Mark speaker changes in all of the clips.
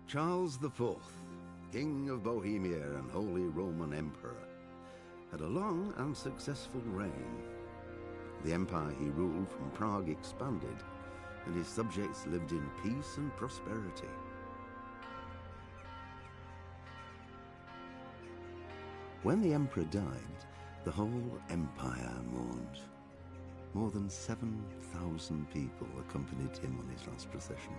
Speaker 1: Charles IV, King of Bohemia and Holy Roman Emperor, had a long and successful reign. The empire he ruled from Prague expanded, and his subjects lived in peace and prosperity. When the emperor died, the whole empire mourned. More than 7,000 people accompanied him on his last procession.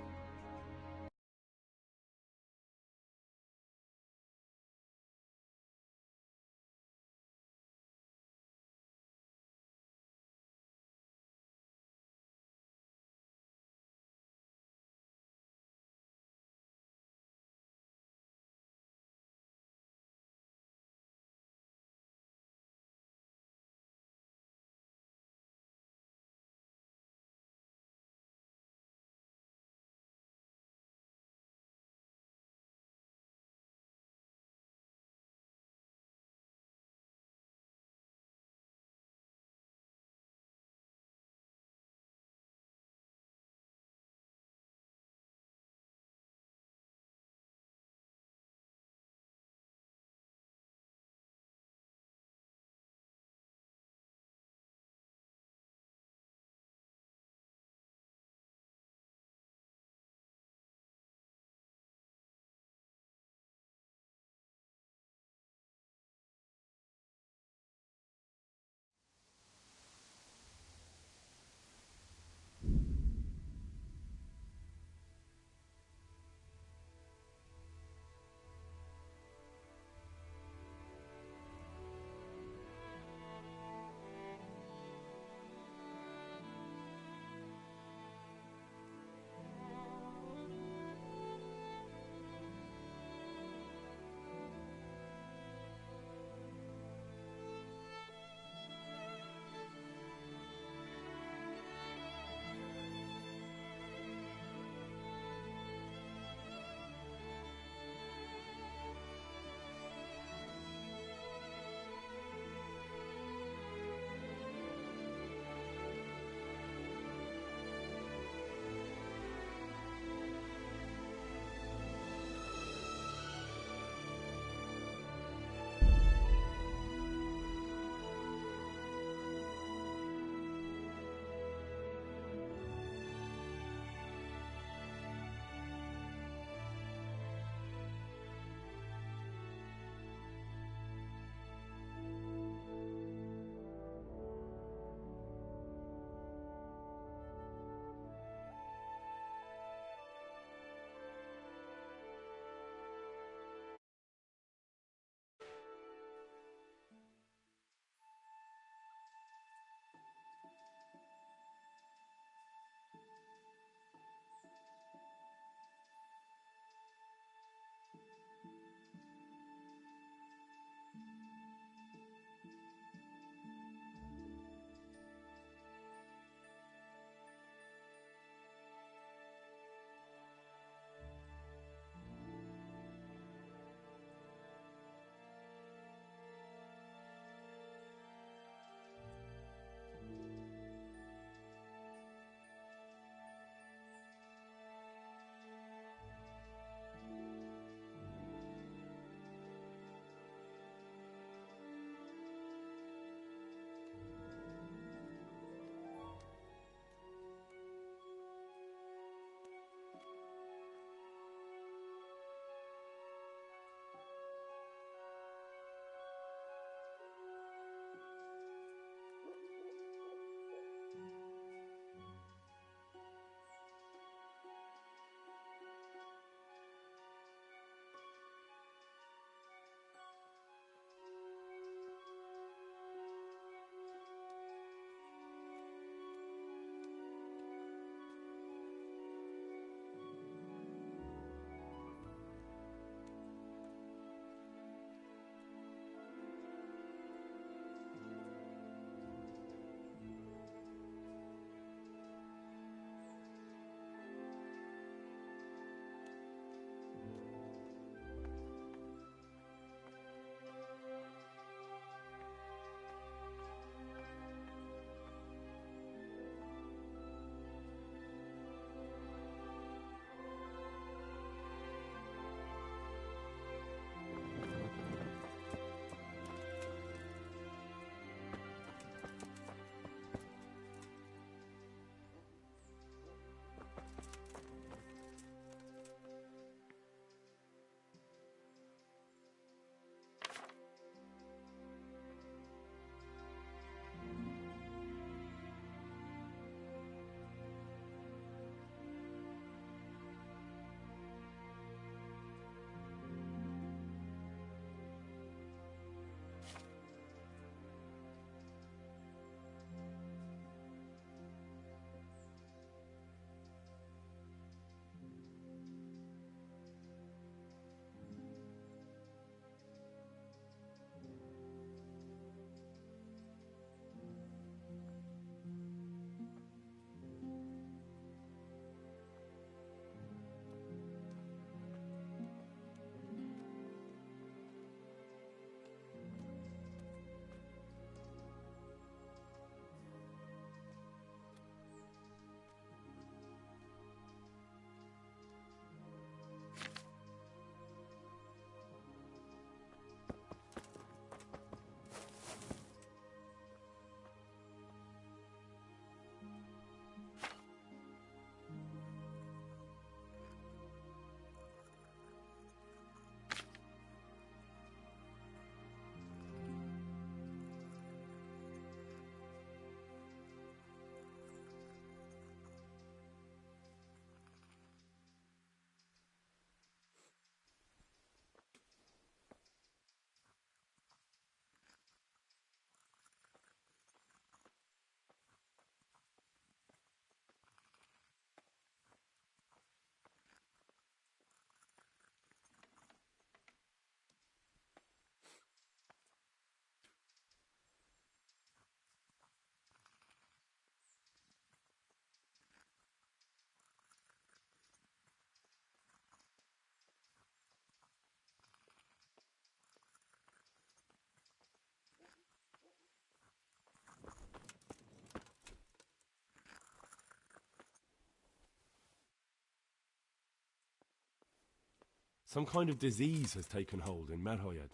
Speaker 2: Some kind of disease has taken hold in Merhoyed.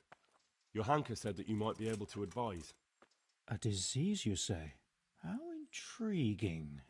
Speaker 2: Johanka said that you might be able to advise.
Speaker 3: A disease, you say? How intriguing.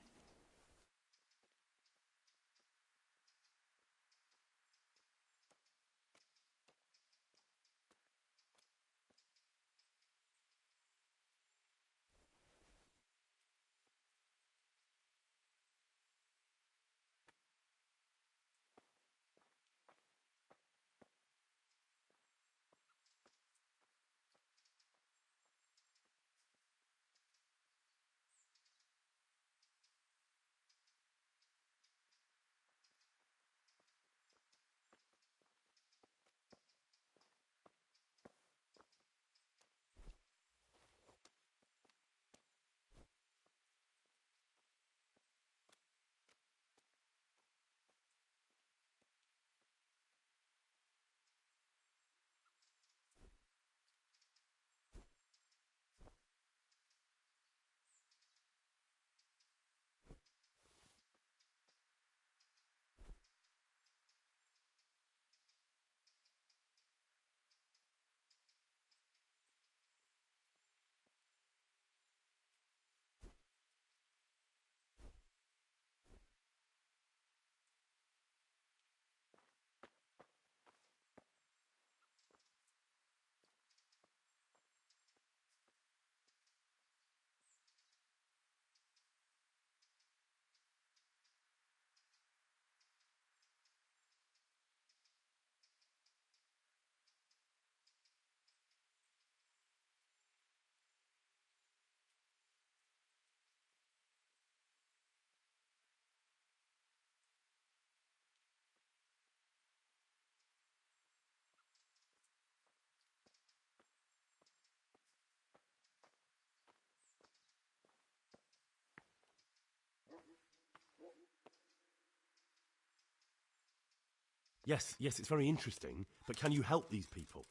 Speaker 2: Yes, it's very interesting, but can you help these people?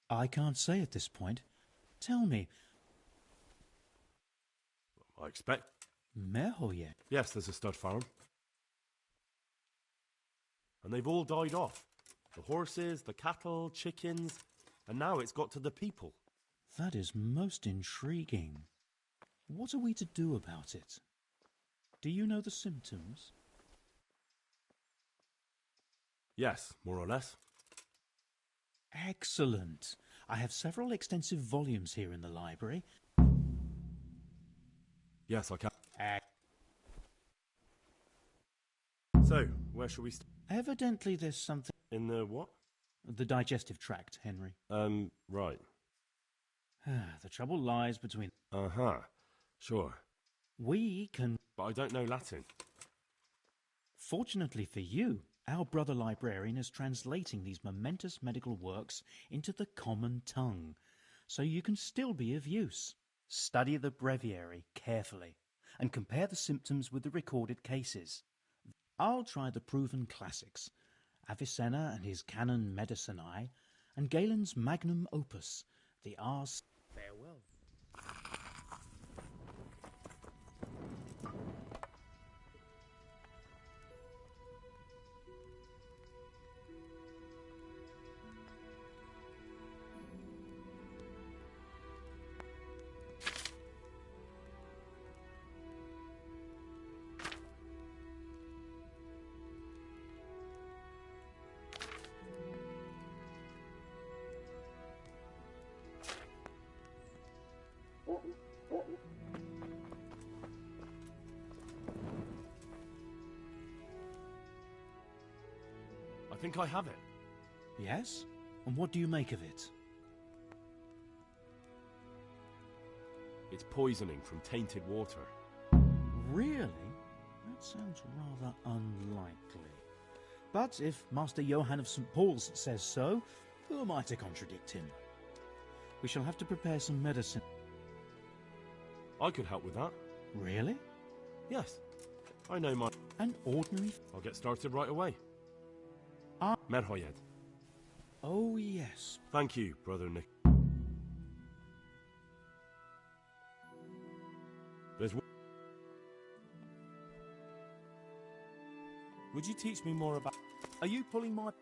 Speaker 3: I can't say at this point. Tell me,
Speaker 2: I expect.
Speaker 3: Merhoyed?
Speaker 2: Yes, there's a stud farm. And they've all died off. The horses, the cattle, chickens, and now it's got to the people.
Speaker 3: That is most intriguing. What are we to do about it? Do you know the symptoms?
Speaker 2: Yes, more or less.
Speaker 3: Excellent. I have several extensive volumes here in the library.
Speaker 2: Yes, I can. So, where shall we start?
Speaker 3: Evidently there's something...
Speaker 2: In the what?
Speaker 3: The digestive tract, Henry.
Speaker 2: Right.
Speaker 3: The trouble lies between...
Speaker 2: Uh-huh. Sure.
Speaker 3: We can...
Speaker 2: But I don't know Latin.
Speaker 3: Fortunately for you, our brother librarian is translating these momentous medical works into the common tongue, so you can still be of use. Study the breviary carefully and compare the symptoms with the recorded cases. I'll try the proven classics, Avicenna and his Canon Medicinae, and Galen's magnum opus, the Ars... Farewell.
Speaker 2: I think I have it.
Speaker 3: Yes? And what do you make of it?
Speaker 2: It's poisoning from tainted water.
Speaker 3: Really? That sounds rather unlikely. But if Master Johann of St. Paul's says so, who am I to contradict him? We shall have to prepare some medicine.
Speaker 2: I could help with that.
Speaker 3: Really?
Speaker 2: Yes. I know my...
Speaker 3: An ordinary...
Speaker 2: I'll get started right away. Merhoyed.
Speaker 3: Oh, yes.
Speaker 2: Thank you, Brother Nick. There's...
Speaker 3: Would you teach me more about... Are you pulling my...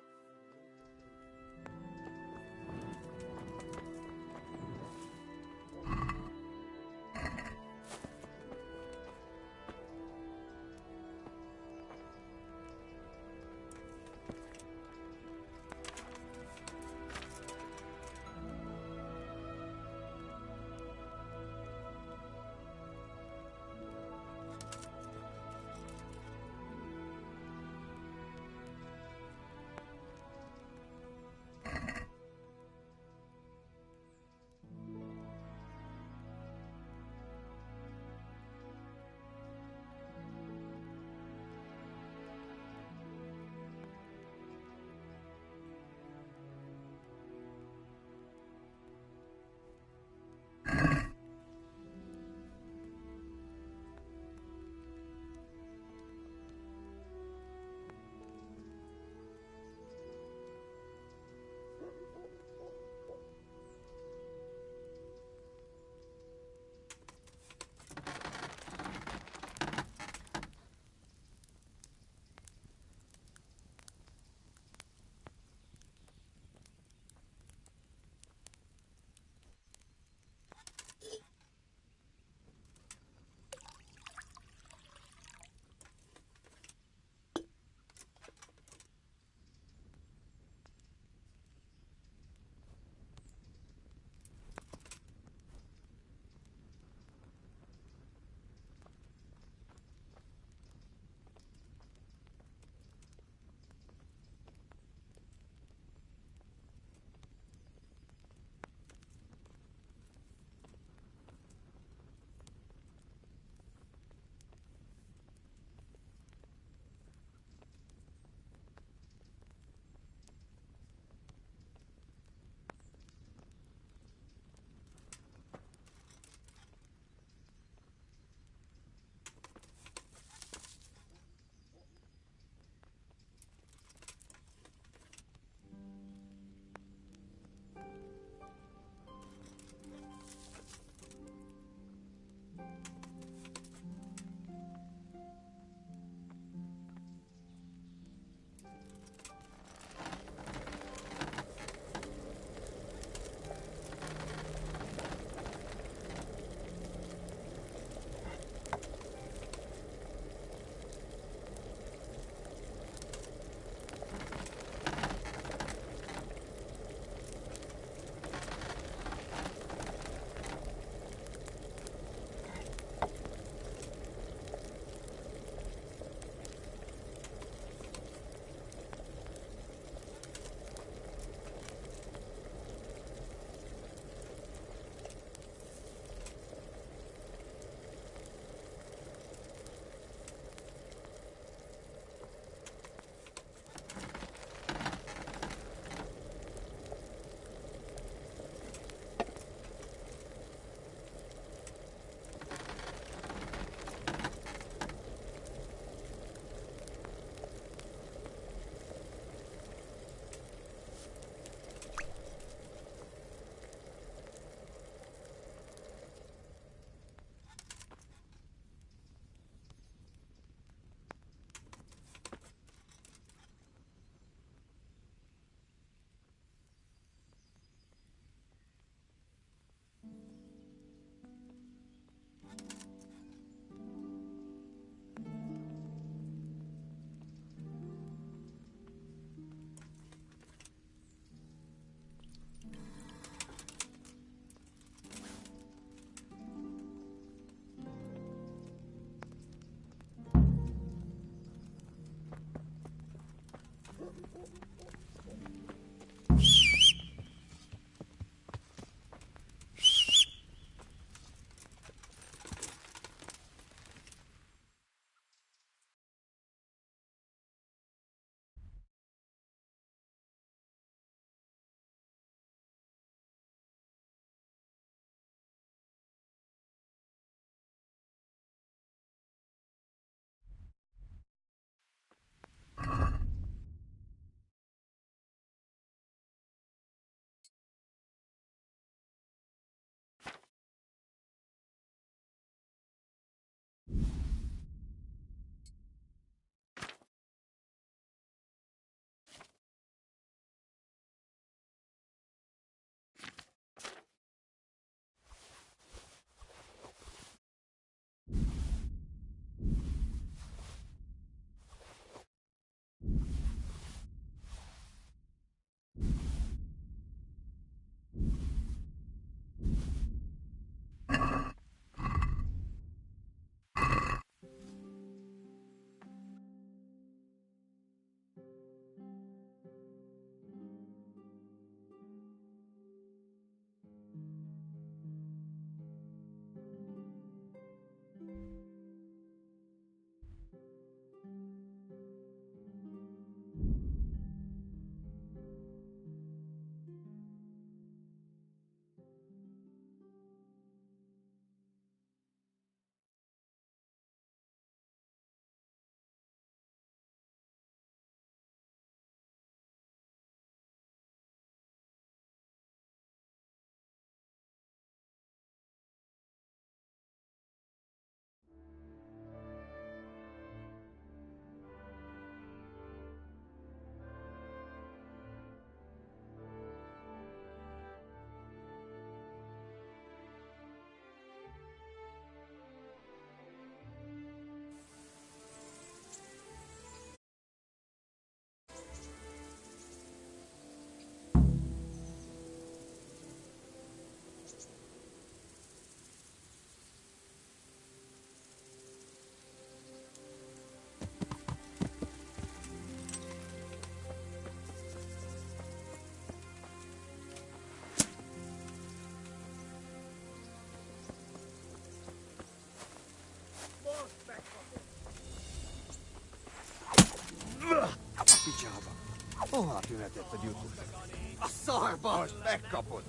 Speaker 4: tünetet a gyújtó.
Speaker 5: A szarba!
Speaker 4: Most megkapod.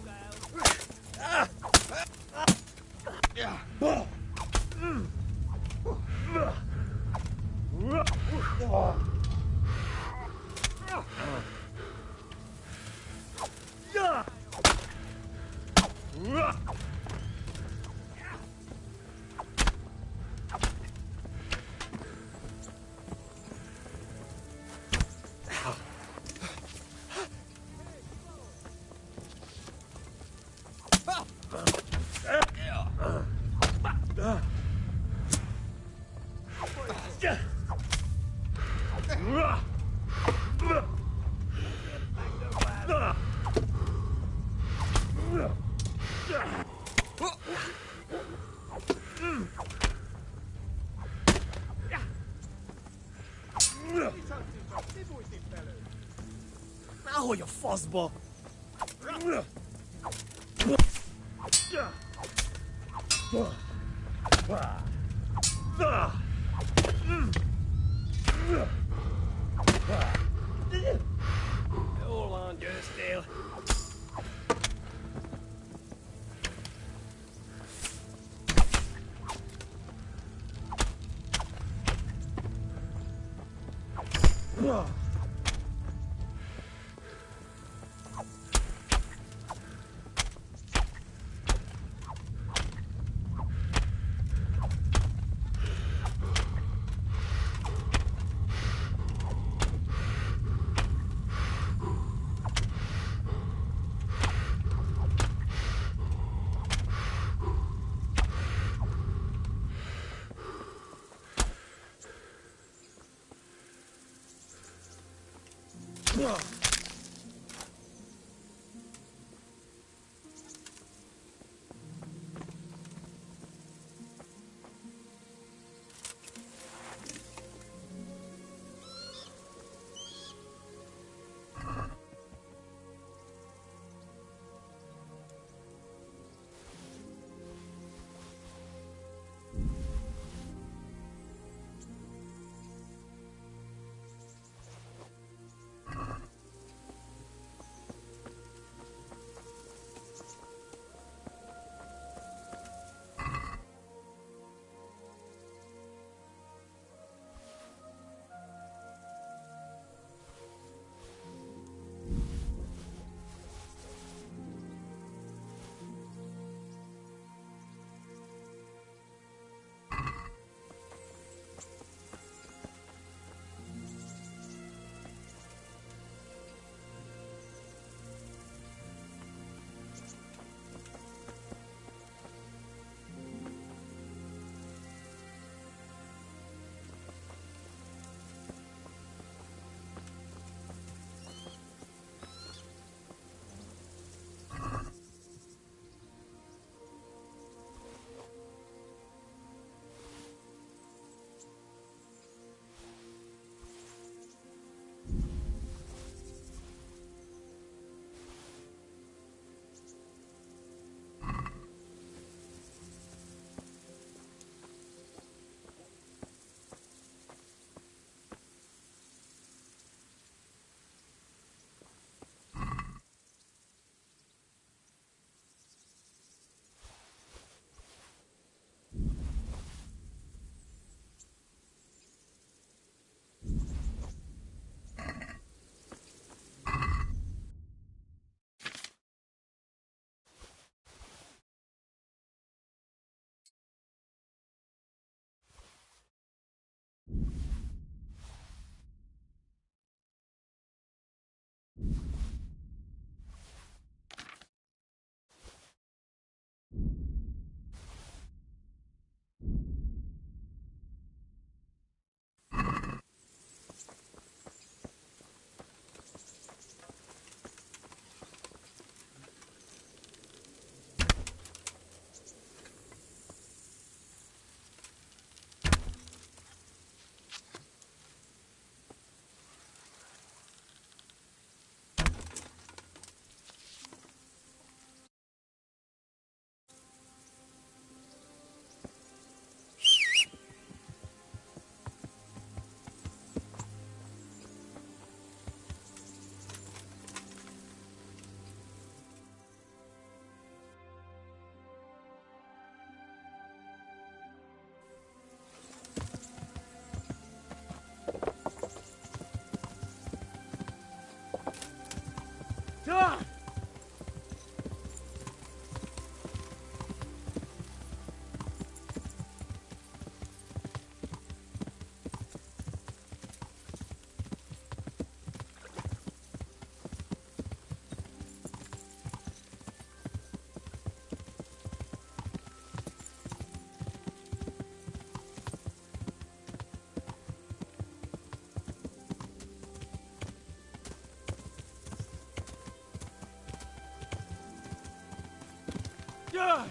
Speaker 5: Ahogy a faszba! Jól van, győztél! Ah! Ah!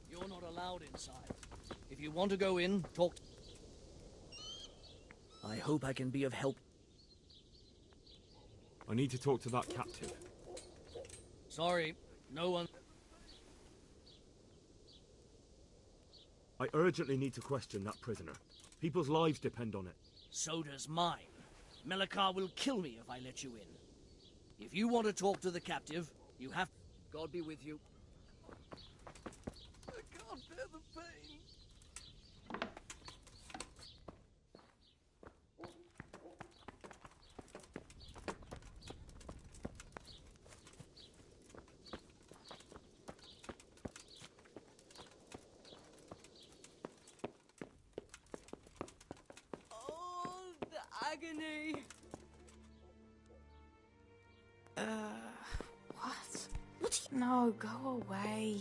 Speaker 4: You're not allowed inside. If you want to go in, talk. I hope I can be of help.
Speaker 2: I need to talk to that captive.
Speaker 4: Sorry, no one...
Speaker 2: I urgently need to question that prisoner. People's lives depend on it.
Speaker 4: So does mine. Melikar will kill me if I let you in. If you want to talk to the captive, you have... God be with you. I can't bear the pain. Oh, the agony.
Speaker 6: What? What do you... No, go away.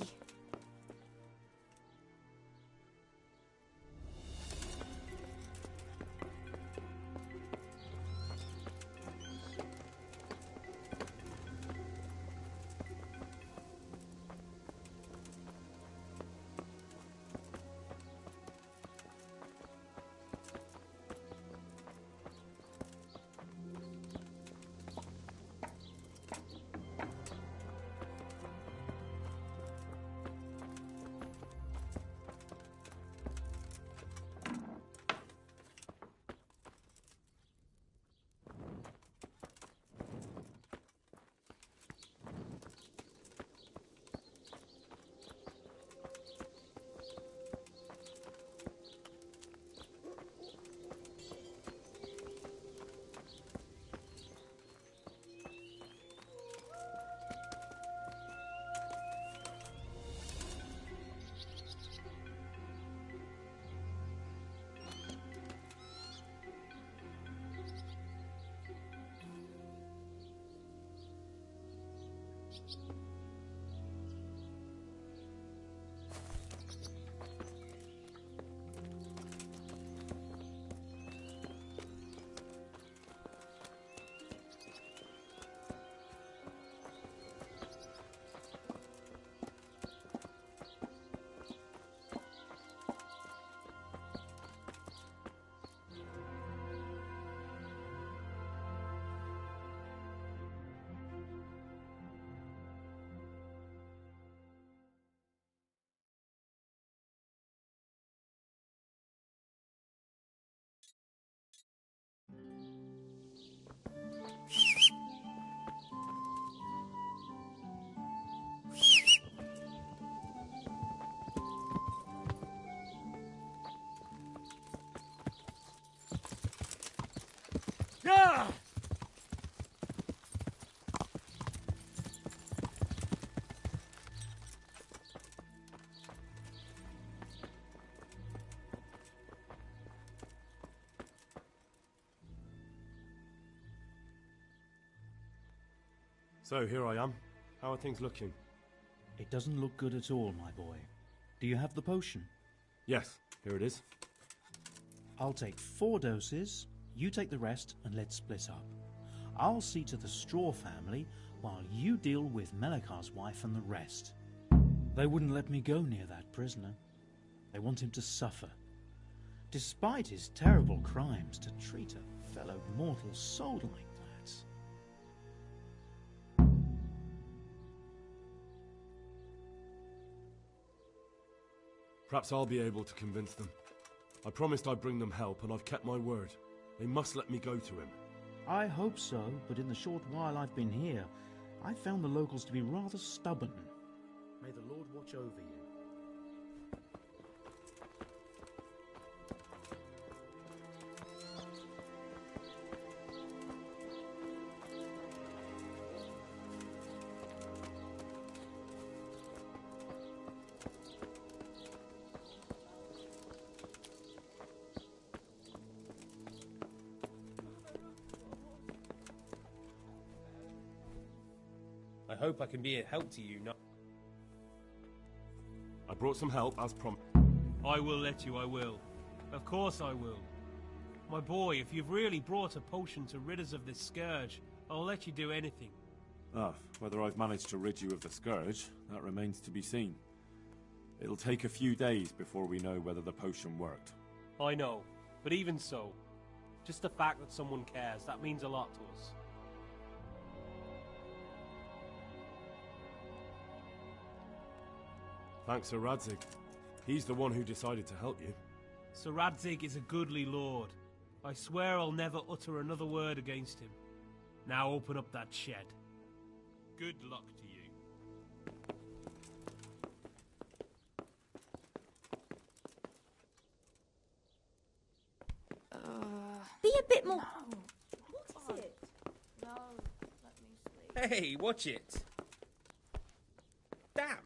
Speaker 2: So here I am. How are things looking?
Speaker 3: It doesn't look good at all, my boy. Do you have the potion?
Speaker 2: Yes, here it is.
Speaker 3: I'll take 4 doses, you take the rest, and let's split up. I'll see to the Straw family, while you deal with Melikar's wife and the rest. They wouldn't let me go near that prisoner. They want him to suffer. Despite his terrible crimes, to treat a fellow mortal soul like that.
Speaker 2: Perhaps I'll be able to convince them. I promised I'd bring them help, and I've kept my word. They must let me go to him.
Speaker 3: I hope so, but in the short while I've been here, I've found the locals to be rather stubborn. May the Lord watch over you.
Speaker 5: I hope I can be a help to you now.
Speaker 2: I brought some help, as promised.
Speaker 5: I will let you, I will. Of course I will. My boy, if you've really brought a potion to rid us of this scourge, I'll let you do anything.
Speaker 7: Ah, whether I've managed to rid you of the scourge, that remains to be seen. It'll take a few days before we know whether the potion worked.
Speaker 5: I know, but even so, just the fact that someone cares, that means a lot to us.
Speaker 2: Thanks, Sir Radzig. He's the one who decided to help you.
Speaker 5: Sir Radzig is a goodly lord. I swear I'll never utter another word against him. Now open up that shed. Good luck to you.
Speaker 6: Be a bit more. No. What is it? No, let me sleep.
Speaker 5: Hey, watch it. Damn.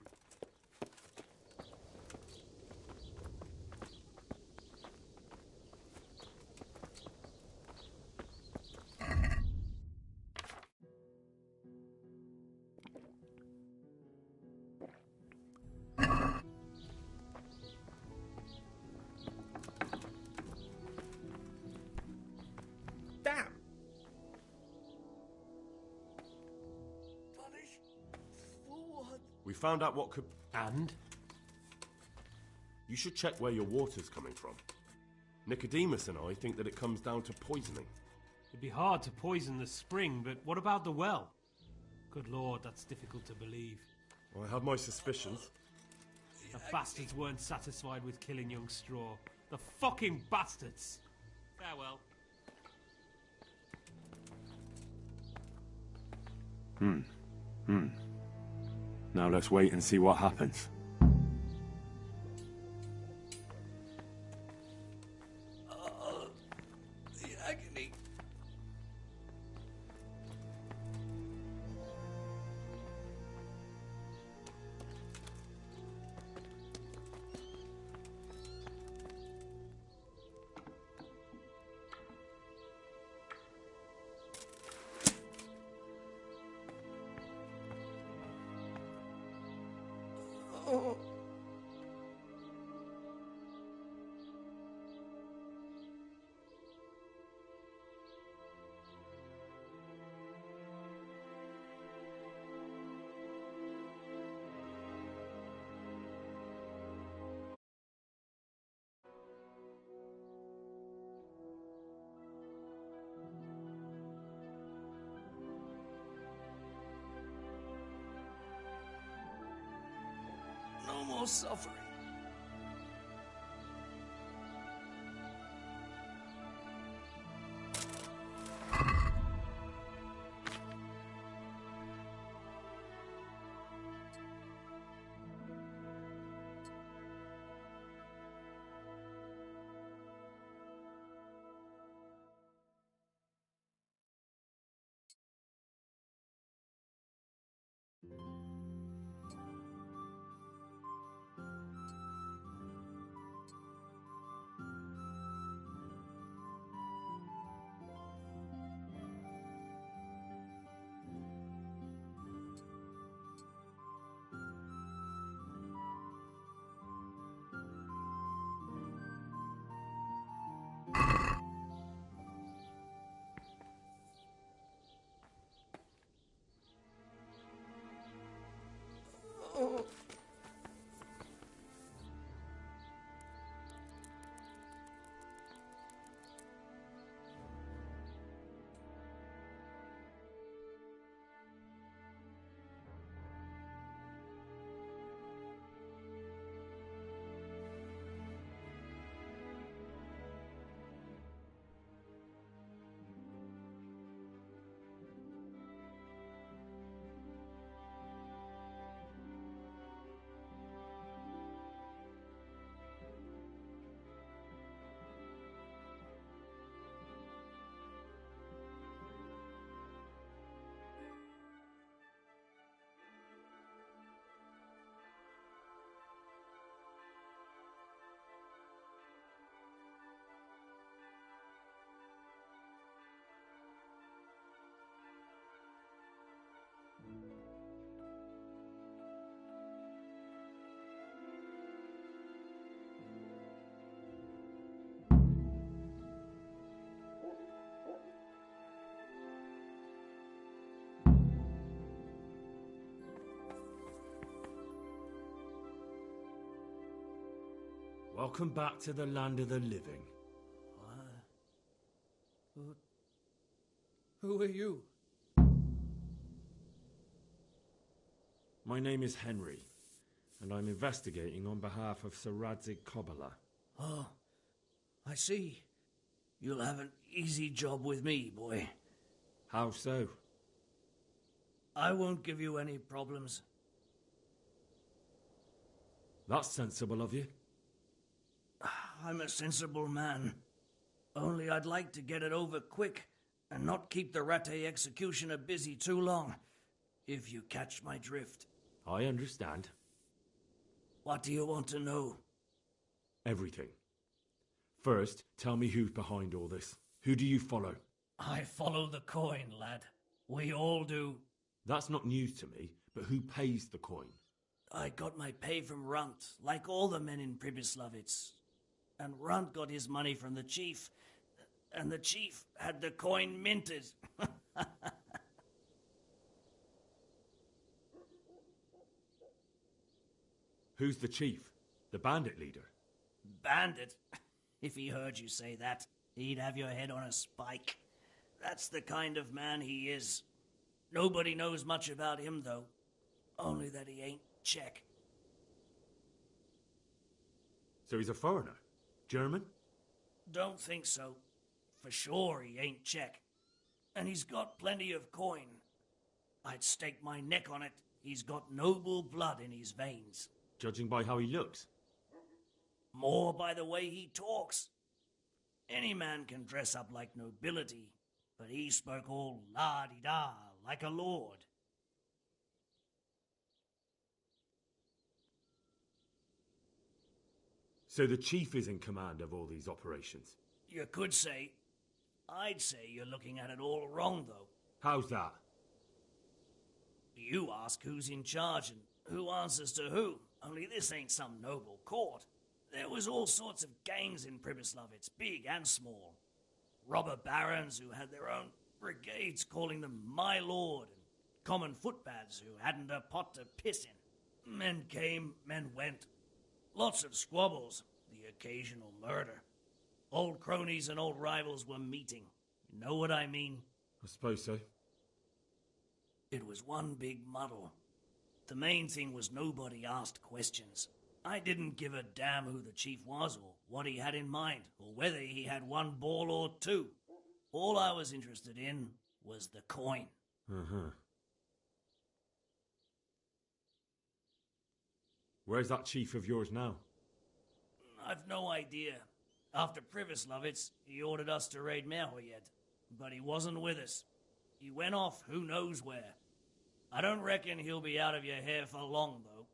Speaker 2: We found out what could...
Speaker 5: And?
Speaker 2: You should check where your water's coming from. Nicodemus and I think that it comes down to poisoning.
Speaker 5: It'd be hard to poison the spring, but what about the well? Good lord, that's difficult to believe.
Speaker 2: I have my suspicions.
Speaker 5: The bastards weren't satisfied with killing young Straw. The fucking bastards! Farewell.
Speaker 7: Now let's wait and see what happens.
Speaker 5: The agony. No more suffering.
Speaker 7: Welcome back to the land of the living.
Speaker 4: Who are you?
Speaker 7: My name is Henry, and I'm investigating on behalf of Sir Radzig Kobyla.
Speaker 4: Oh, I see. You'll have an easy job with me, boy.
Speaker 7: How so?
Speaker 4: I won't give you any problems.
Speaker 7: That's sensible of you.
Speaker 4: I'm a sensible man. Only I'd like to get it over quick and not keep the Rattay executioner busy too long, if you catch my drift.
Speaker 7: I understand.
Speaker 4: What do you want to know?
Speaker 7: Everything. First, tell me who's behind all this. Who do you follow?
Speaker 4: I follow the coin, lad. We all do.
Speaker 7: That's not news to me, but who pays the coin?
Speaker 4: I got my pay from Runt, like all the men in Pribyslavitz. And Runt got his money from the chief, and the chief had the coin minted.
Speaker 7: Who's the chief? The bandit leader?
Speaker 4: Bandit? If he heard you say that, he'd have your head on a spike. That's the kind of man he is. Nobody knows much about him, though. Only that he ain't Czech.
Speaker 7: So he's a foreigner? German?
Speaker 4: Don't think so. For sure he ain't Czech. And he's got plenty of coin. I'd stake my neck on it. He's got noble blood in his veins.
Speaker 7: Judging by how he looks?
Speaker 4: More by the way he talks. Any man can dress up like nobility, but he spoke all la-di-da, like a lord.
Speaker 7: So the chief is in command of all these operations?
Speaker 4: You could say. I'd say you're looking at it all wrong, though.
Speaker 7: How's that?
Speaker 4: You ask who's in charge and who answers to who. Only this ain't some noble court. There was all sorts of gangs in Pribyslavitz, big and small. Robber barons who had their own brigades calling them my lord, and common footpads who hadn't a pot to piss in. Men came, men went. Lots of squabbles, the occasional murder. Old cronies and old rivals were meeting. You know what I mean?
Speaker 7: I suppose so.
Speaker 4: It was one big muddle. The main thing was nobody asked questions. I didn't give a damn who the chief was or what he had in mind or whether he had one ball or two. All I was interested in was the coin.
Speaker 7: Uh-huh. Where's that chief of yours now?
Speaker 4: I've no idea. After Pribyslavitz, he ordered us to raid Merhoyed, but he wasn't with us. He went off who knows where. I don't reckon he'll be out of your hair for long, though.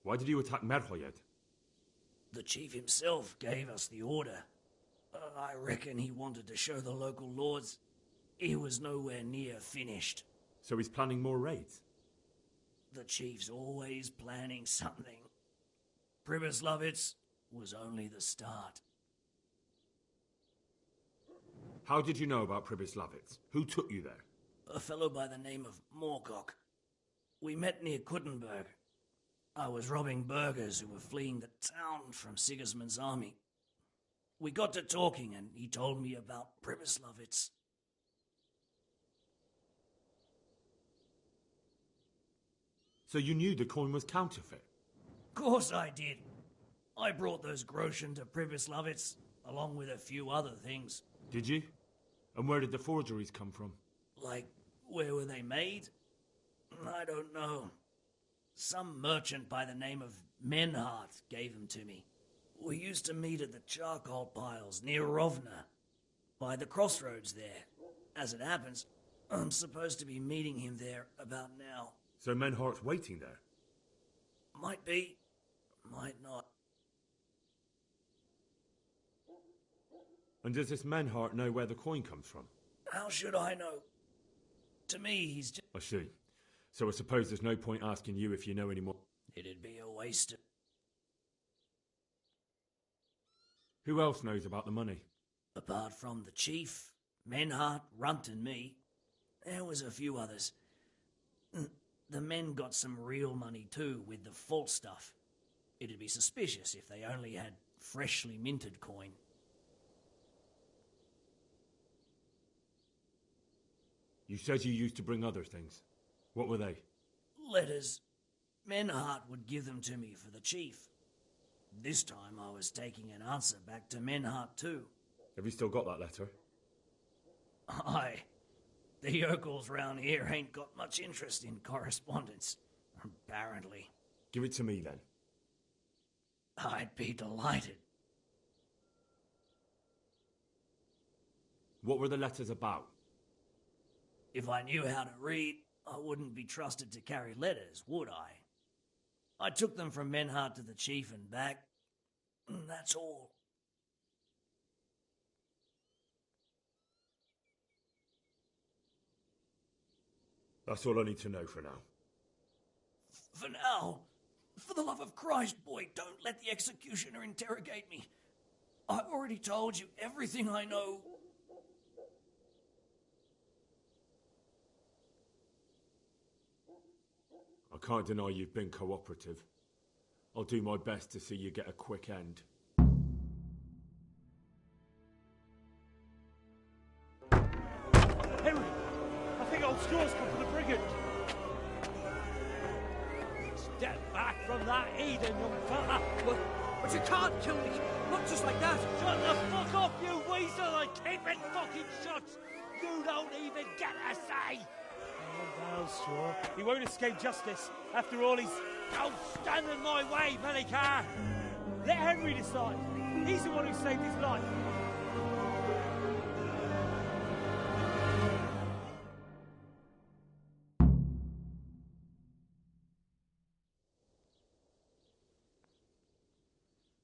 Speaker 7: Why did you attack Merhoyed?
Speaker 4: The chief himself gave us the order. I reckon he wanted to show the local lords he was nowhere near finished.
Speaker 7: So he's planning more raids?
Speaker 4: The chief's always planning something. Pribyslavitz was only the start.
Speaker 7: How did you know about Pribyslavitz? Who took you there?
Speaker 4: A fellow by the name of Moorcock. We met near Kuttenberg. I was robbing burghers who were fleeing the town from Sigismund's army. We got to talking and he told me about Pribyslavitz.
Speaker 7: So you knew the coin was counterfeit?
Speaker 4: Course I did. I brought those groschen to Pribyslavitz, along with a few other things.
Speaker 7: Did you? And where did the forgeries come from?
Speaker 4: Like, where were they made? I don't know. Some merchant by the name of Menhart gave them to me. We used to meet at the charcoal piles near Rovna, by the crossroads there. As it happens, I'm supposed to be meeting him there about now.
Speaker 7: So Menhart's waiting there?
Speaker 4: Might be, might not.
Speaker 7: And does this Menhart know where the coin comes from?
Speaker 4: How should I know? To me, he's just...
Speaker 7: I see. So I suppose there's no point asking you if you know any more.
Speaker 4: It'd be a waste of...
Speaker 7: Who else knows about the money?
Speaker 4: Apart from the chief, Menhart, Runt and me, there was a few others. The men got some real money too with the false stuff. It'd be suspicious if they only had freshly minted coin.
Speaker 7: You said you used to bring other things. What were they?
Speaker 4: Letters. Menhart would give them to me for the chief. This time I was taking an answer back to Menhart too.
Speaker 7: Have you still got that letter?
Speaker 4: Aye. The yokels round here ain't got much interest in correspondence, apparently.
Speaker 7: Give it to me then.
Speaker 4: I'd be delighted.
Speaker 7: What were the letters about?
Speaker 4: If I knew how to read, I wouldn't be trusted to carry letters, would I? I took them from Menhart to the chief and back. That's all.
Speaker 7: That's all I need to know for now.
Speaker 4: For now, for the love of Christ, boy, don't let the executioner interrogate me. I've already told you everything I know.
Speaker 7: I can't deny you've been cooperative. I'll do my best to see you get a quick end.
Speaker 5: Henry! I think old Straw's come for the brigand! Step back from that heathen, young fella!
Speaker 8: But you can't kill me! Not just like that!
Speaker 5: Shut the fuck up, you weasel, and keep it fucking shut! You don't even get a say! Oh, well, Straw. He won't escape justice. After all, he's... Don't stand in my way, Bellicar! Let Henry decide. He's the one who saved his life.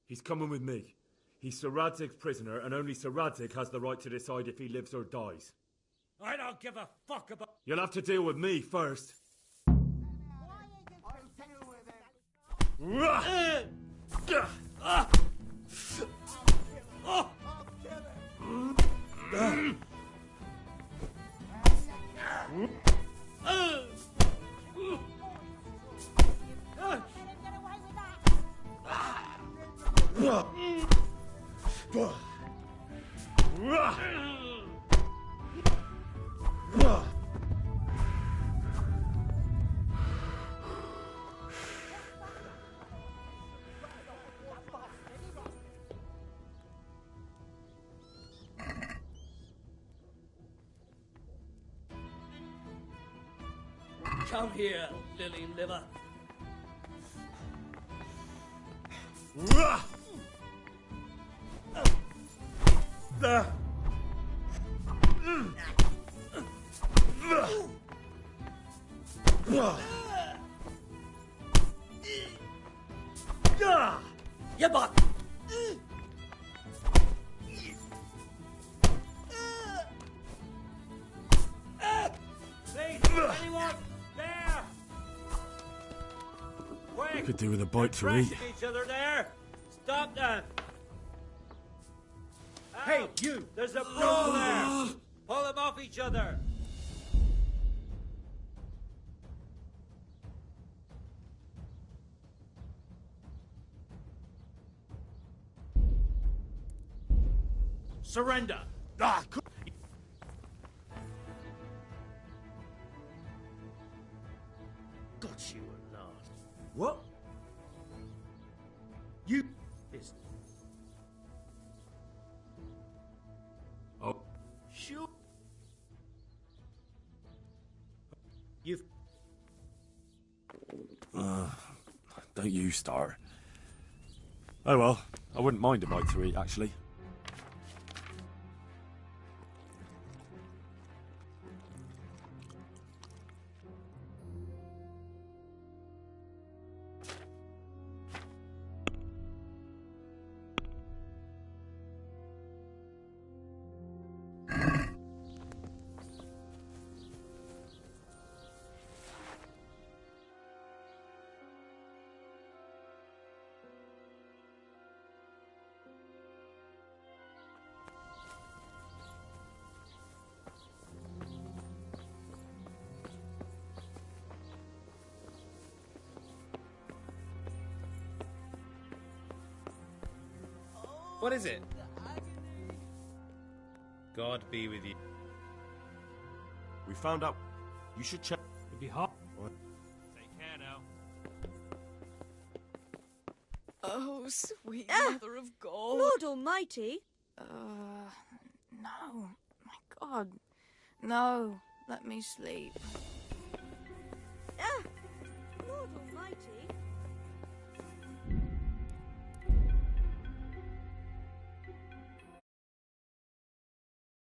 Speaker 7: He's coming with me. He's Sir Radzig's prisoner, and only Sir Radzig has the right to decide if he lives or dies.
Speaker 5: I don't give a fuck about...
Speaker 7: You'll have to deal with me first.
Speaker 4: Come here, lily liver. Yeah, but
Speaker 5: Anyone? There! Quick!
Speaker 7: Could do with a bite to
Speaker 5: They're
Speaker 7: eat.
Speaker 5: trashing each other there! Stop them! Hey, you! There's a brawl there! Pull them off each other! Surrender!
Speaker 7: Ah,
Speaker 5: Got you at last.
Speaker 8: What?
Speaker 5: You... Business.
Speaker 7: oh,
Speaker 5: Sure. You've...
Speaker 7: don't you start. Oh well, I wouldn't mind a bite to eat, actually.
Speaker 9: What is it? God be with you.
Speaker 2: We found out. You should check.
Speaker 5: It'd be hot.
Speaker 9: Take care now.
Speaker 10: Oh, sweet Mother of God.
Speaker 6: Lord Almighty.
Speaker 10: No. My God. No. Let me sleep.
Speaker 6: Lord Almighty.